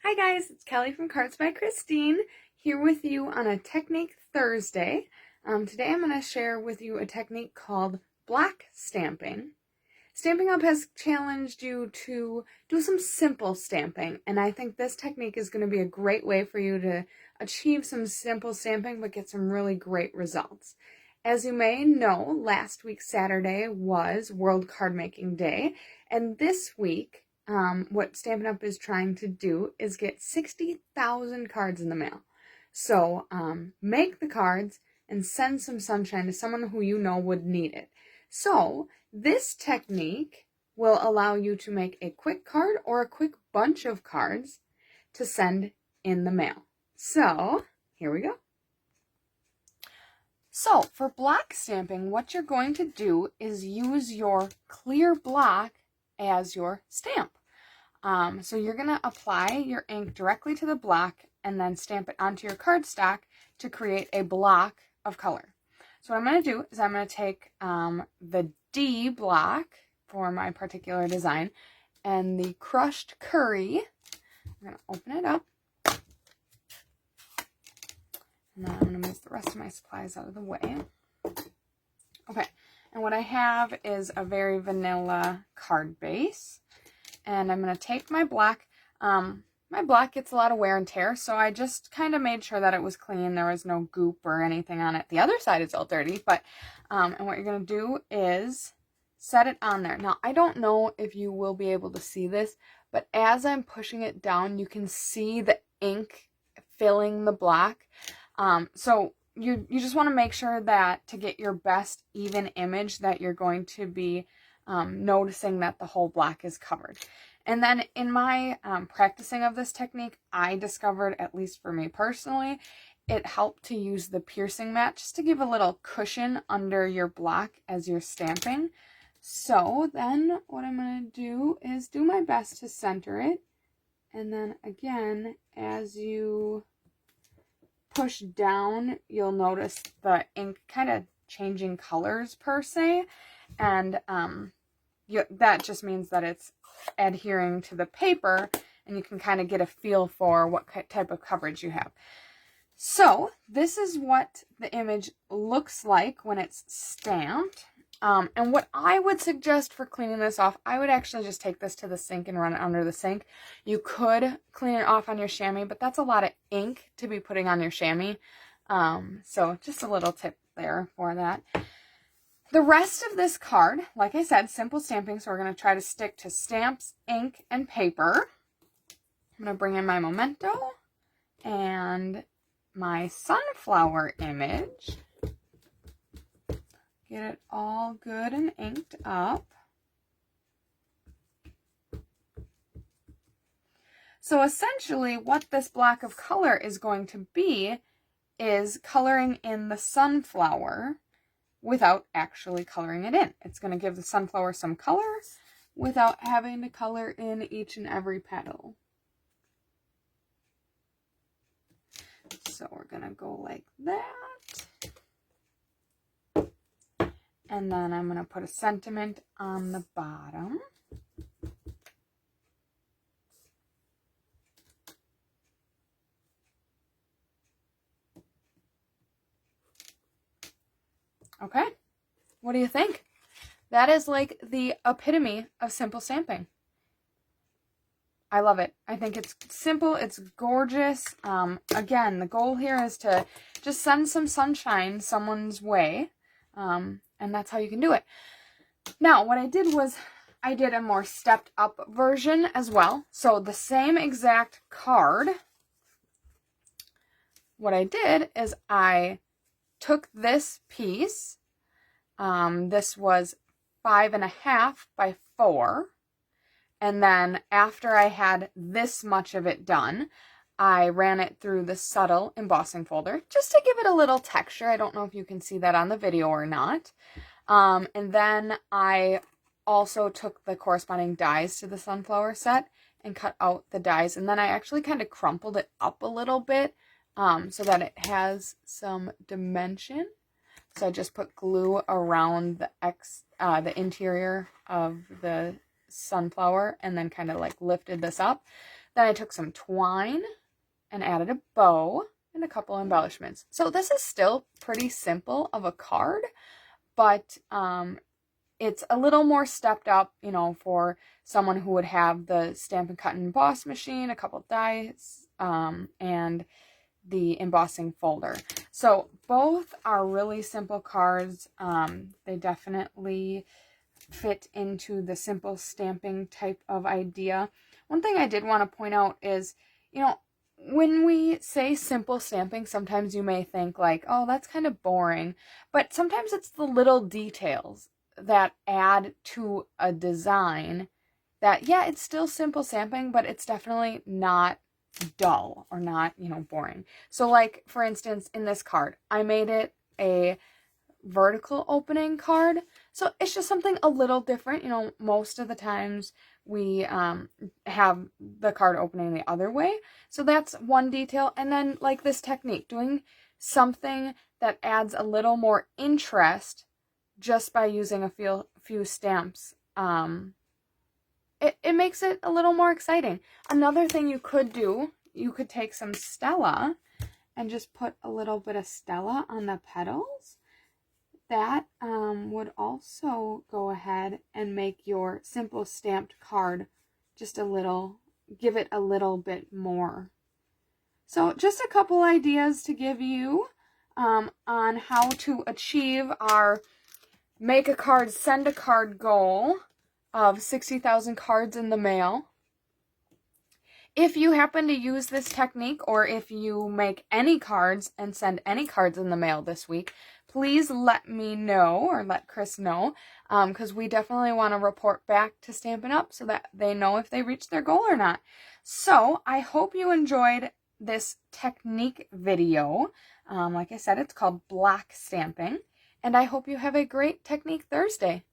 Hi guys, it's Kelly from Cards by Christine here with you on a Technique Thursday. Today I'm going to share with you a technique called block stamping. Stampin' Up! Has challenged you to do some simple stamping, and I think this technique is going to be a great way for you to achieve some simple stamping but get some really great results. As you may know, last week Saturday was World Card Making Day, and this week what Stampin' Up! Is trying to do is get 60,000 cards in the mail. So make the cards and send some sunshine to someone who you know would need it. So this technique will allow you to make a quick card or a quick bunch of cards to send in the mail. So here we go. So for block stamping, what you're going to do is use your clear block as your stamp. So you're going to apply your ink directly to the block and then stamp it onto your cardstock to create a block of color. So what I'm going to do is I'm going to take the D block for my particular design and the crushed curry. I'm going to open it up. And then I'm going to move the rest of my supplies out of the way. Okay, and what I have is a very vanilla card base. And I'm going to take my block. My block gets a lot of wear and tear, so I just kind of made sure that it was clean. There was no goop or anything on it. The other side is all dirty, but and what you're going to do is set it on there. Now, I don't know if you will be able to see this, but as I'm pushing it down, you can see the ink filling the block. So you just want to make sure that to get your best even image that you're going to be noticing that the whole block is covered. And then in my practicing of this technique, I discovered, at least for me personally, it helped to use the piercing mat just to give a little cushion under your block as you're stamping. So then what I'm going to do is do my best to center it. And then again, as you push down, you'll notice the ink kind of changing colors per se. And that just means that it's adhering to the paper and you can kind of get a feel for what type of coverage you have. So this is what the image looks like when it's stamped. And what I would suggest for cleaning this off, I would actually just take this to the sink and run it under the sink. You could clean it off on your chamois, but that's a lot of ink to be putting on your chamois. So just a little tip there for that. The rest of this card, like I said, simple stamping, so we're going to try to stick to stamps, ink, and paper. I'm going to bring in my memento and my sunflower image. Get it all good and inked up. So essentially what this block of color is going to be is coloring in the sunflower without actually coloring it in. It's going to give the sunflower some color without having to color in each and every petal. So we're going to go like that. And then I'm going to put a sentiment on the bottom. Okay, what do you think? That is like the epitome of simple stamping. I love it. I think it's simple, it's gorgeous. Again, the goal here is to just send some sunshine someone's way, and that's how you can do it. Now, what I did was I did a more stepped up version as well. So the same exact card, what I did is I took this piece, this was 5.5 by 4, and then after I had this much of it done, I ran it through the subtle embossing folder just to give it a little texture. I don't know if you can see that on the video or not. And then I also took the corresponding dies to the sunflower set and cut out the dies, and then I actually kind of crumpled it up a little bit so that it has some dimension. So I just put glue around the interior of the sunflower and then kind of like lifted this up. Then I took some twine and added a bow and a couple embellishments. So this is still pretty simple of a card, but it's a little more stepped up, you know, for someone who would have the Stampin' Cut and Emboss machine, a couple dies, and the embossing folder. So both are really simple cards. They definitely fit into the simple stamping type of idea. One thing I did want to point out is, you know, when we say simple stamping, sometimes you may think like, oh, that's kind of boring. But sometimes it's the little details that add to a design that, yeah, it's still simple stamping, but it's definitely not dull or not, you know, boring. So like, for instance, in this card, I made it a vertical opening card. So it's just something a little different. You know, most of the times we have the card opening the other way. So that's one detail. And then like this technique, doing something that adds a little more interest just by using a few stamps. It makes it a little more exciting. Another thing you could do, you could take some Stella and just put a little bit of Stella on the petals. That would also go ahead and make your simple stamped card just a little, give it a little bit more. So just a couple ideas to give you on how to achieve our make a card, send a card goal of 60,000 cards in the mail. If you happen to use this technique, or if you make any cards and send any cards in the mail this week, please let me know, or let Chris know, because we definitely want to report back to Stampin' Up! So that they know if they reached their goal or not. So I hope you enjoyed this technique video. Like I said, it's called block stamping, and I hope you have a great Technique Thursday.